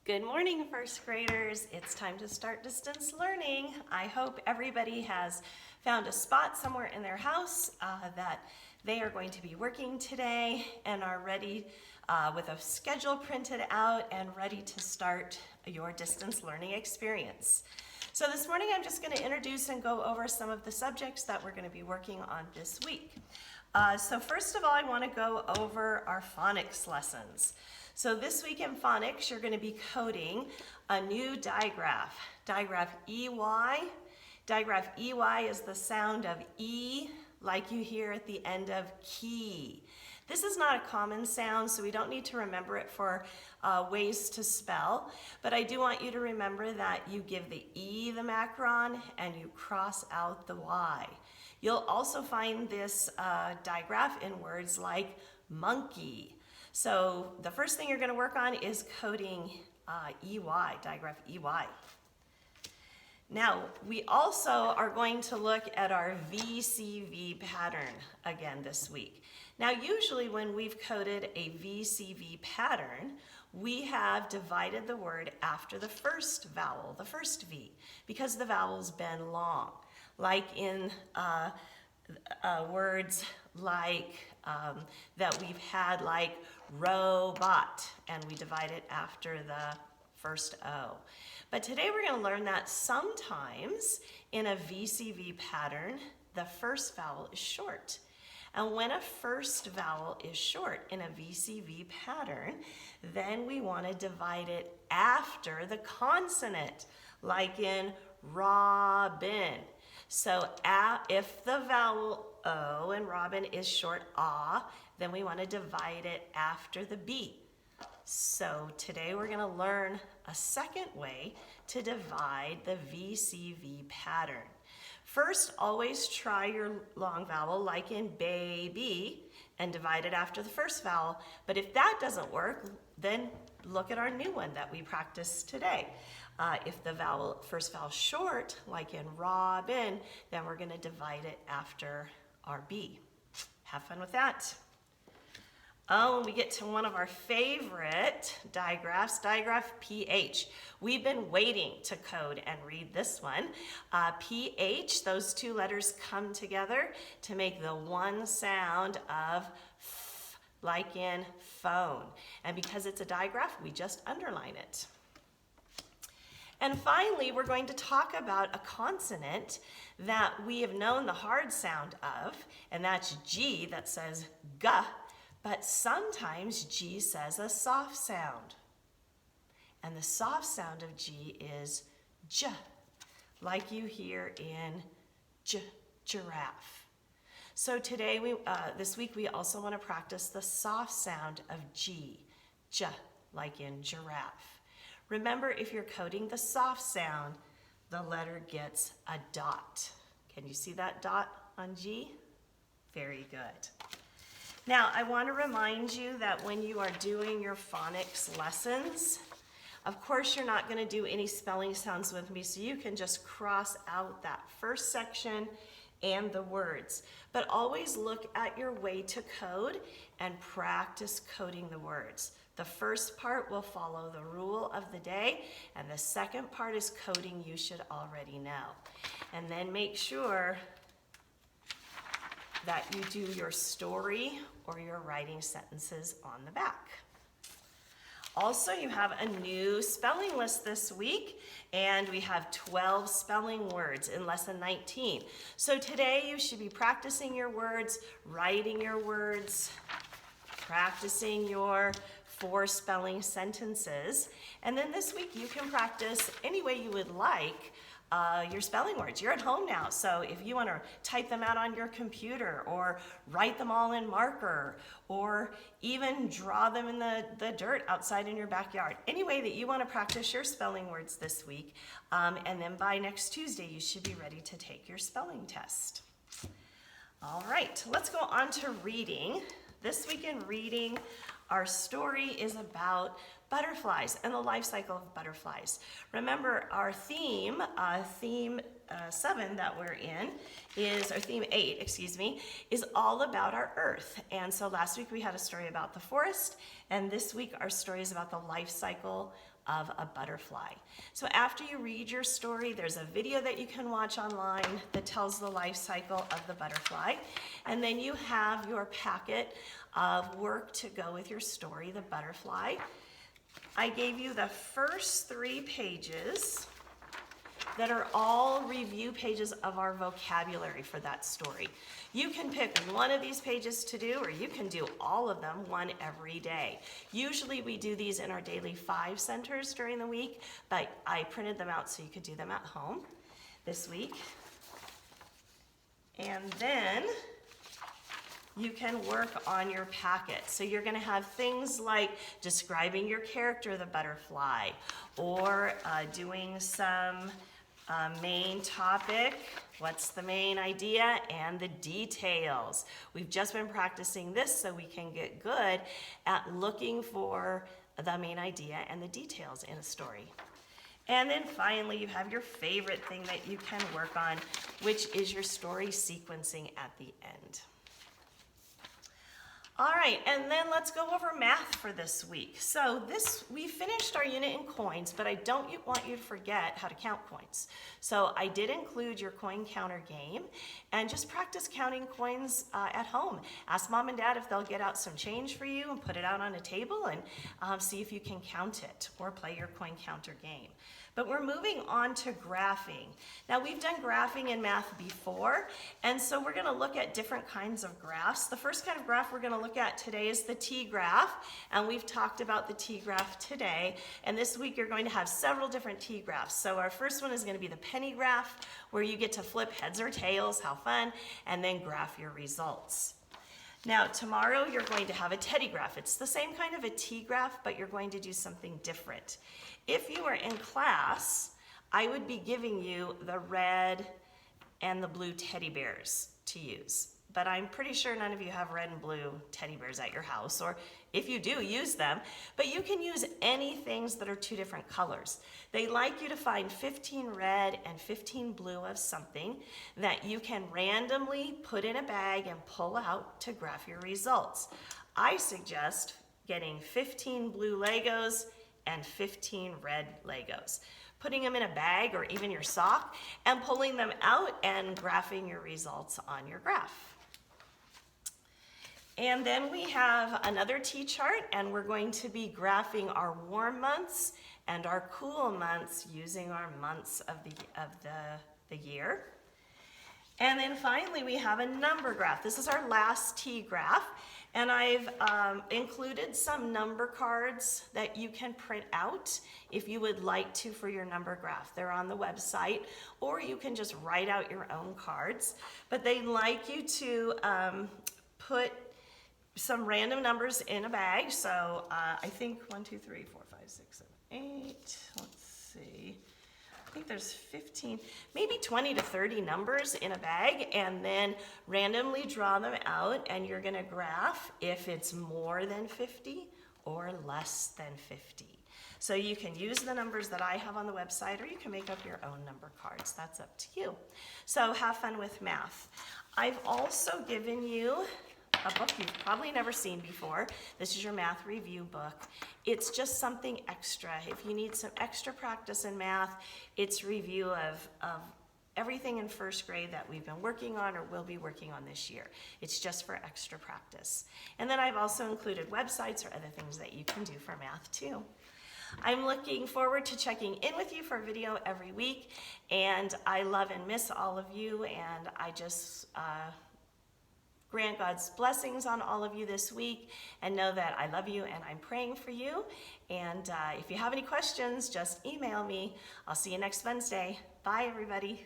Good morning, first graders. It's time to start distance learning. I hope everybody has found a spot somewhere in their house that they are going to be working today and are ready with a schedule printed out and ready to start your distance learning experience. So this morning I'm just going to introduce and go over some of the subjects that we're going to be working on this week. So first of all, I want to go over our phonics lessons. So this week in phonics, you're going to be coding a new digraph. Digraph EY. Digraph EY is the sound of E, like you hear at the end of key. This is not a common sound, so we don't need to remember it for ways to spell. But I do want you to remember that you give the E the macron and you cross out the Y. You'll also find this digraph in words like monkey. So the first thing you're going to work on is coding EY, digraph EY. Now, we also are going to look at our VCV pattern again this week. Now, usually when we've coded a VCV pattern, we have divided the word after the first vowel, the first V, because the vowel's been long. Like in words like that we've had like robot, and we divide it after the first O. But today we're going to learn that sometimes in a VCV pattern, the first vowel is short. And when a first vowel is short in a VCV pattern, then we want to divide it after the consonant, like in robin. So if the vowel O in robin is short ah, then we want to divide it after the B. So today we're going to learn a second way to divide the VCV pattern. First, always try your long vowel like in baby and divide it after the first vowel. But if that doesn't work, then look at our new one that we practiced today. If the first vowel is short, like in robin, then we're going to divide it after our B. Have fun with that. Oh, and we get to one of our favorite digraphs, digraph PH. We've been waiting to code and read this one. PH, those two letters come together to make the one sound of F, like in phone. And because it's a digraph, we just underline it. And finally, we're going to talk about a consonant that we have known the hard sound of, and that's G, that says G, but sometimes G says a soft sound. And the soft sound of G is J, like you hear in giraffe. So today, this week, we also want to practice the soft sound of G, J, like in giraffe. Remember, if you're coding the soft sound, the letter gets a dot. Can you see that dot on G? Very good. Now, I want to remind you that when you are doing your phonics lessons, of course, you're not going to do any spelling sounds with me, so you can just cross out that first section and the words. But always look at your way to code and practice coding the words. The first part will follow the rule of the day, and the second part is coding you should already know. And then make sure that you do your story or your writing sentences on the back. Also, you have a new spelling list this week, and we have 12 spelling words in lesson 19. So today you should be practicing your words, writing your words, practicing your 4 spelling sentences, and then this week you can practice any way you would like your spelling words. You're at home now, so if you want to type them out on your computer or write them all in marker or even draw them in the dirt outside in your backyard, any way that you want to practice your spelling words this week, and then by next Tuesday you should be ready to take your spelling test. All right, let's go on to reading. This week in reading, our story is about butterflies and the life cycle of butterflies. Remember our theme, theme 7 that we're in is, or theme 8, excuse me, is all about our earth. And so last week we had a story about the forest, and this week our story is about the life cycle of a butterfly. So after you read your story, there's a video that you can watch online that tells the life cycle of the butterfly. And then you have your packet of work to go with your story, the butterfly. I gave you the first 3 pages that are all review pages of our vocabulary for that story. You can pick one of these pages to do, or you can do all of them, one every day. Usually we do these in our daily 5 centers during the week, but I printed them out so you could do them at home this week. And then you can work on your packet. So you're gonna have things like describing your character, the butterfly, or doing some main topic, what's the main idea, and the details. We've just been practicing this so we can get good at looking for the main idea and the details in a story. And then finally, you have your favorite thing that you can work on, which is your story sequencing at the end. All right, and then let's go over math for this week. So we finished our unit in coins, but I don't want you to forget how to count coins. So I did include your coin counter game, and just practice counting coins at home. Ask mom and dad if they'll get out some change for you and put it out on a table and see if you can count it, or play your coin counter game. But we're moving on to graphing. Now we've done graphing in math before, and so we're gonna look at different kinds of graphs. The first kind of graph we're gonna look at today is the T-graph, and we've talked about the T-graph today, and this week you're going to have several different T-graphs. So our first one is gonna be the penny graph, where you get to flip heads or tails, how fun, and then graph your results. Now tomorrow you're going to have a teddy graph. It's the same kind of a T-graph, but you're going to do something different. If you were in class, I would be giving you the red and the blue teddy bears to use. But I'm pretty sure none of you have red and blue teddy bears at your house, or if you do, use them. But you can use any things that are 2 different colors. They like you to find 15 red and 15 blue of something that you can randomly put in a bag and pull out to graph your results. I suggest getting 15 blue Legos and 15 red Legos, putting them in a bag or even your sock and pulling them out and graphing your results on your graph. And then we have another T-chart, and we're going to be graphing our warm months and our cool months using our months of the year. And then finally we have a number graph. This is our last T-graph, and I've included some number cards that you can print out if you would like to for your number graph. They're on the website, or you can just write out your own cards. But they like you to put some random numbers in a bag. So I think 1, 2, 3, 4, 5, 6, 7, 8. Let's see. I think there's 15, maybe 20 to 30 numbers in a bag, and then randomly draw them out, and you're gonna graph if it's more than 50 or less than 50. So you can use the numbers that I have on the website, or you can make up your own number cards. That's up to you. So have fun with math. I've also given you a book you've probably never seen before. This is your math review book. It's just something extra. If you need some extra practice in math, it's review of everything in first grade that we've been working on or will be working on this year. It's just for extra practice. And then I've also included websites or other things that you can do for math too. I'm looking forward to checking in with you for a video every week, and I love and miss all of you, and I just grant God's blessings on all of you this week, and know that I love you and I'm praying for you. And if you have any questions, just email me. I'll see you next Wednesday. Bye, everybody.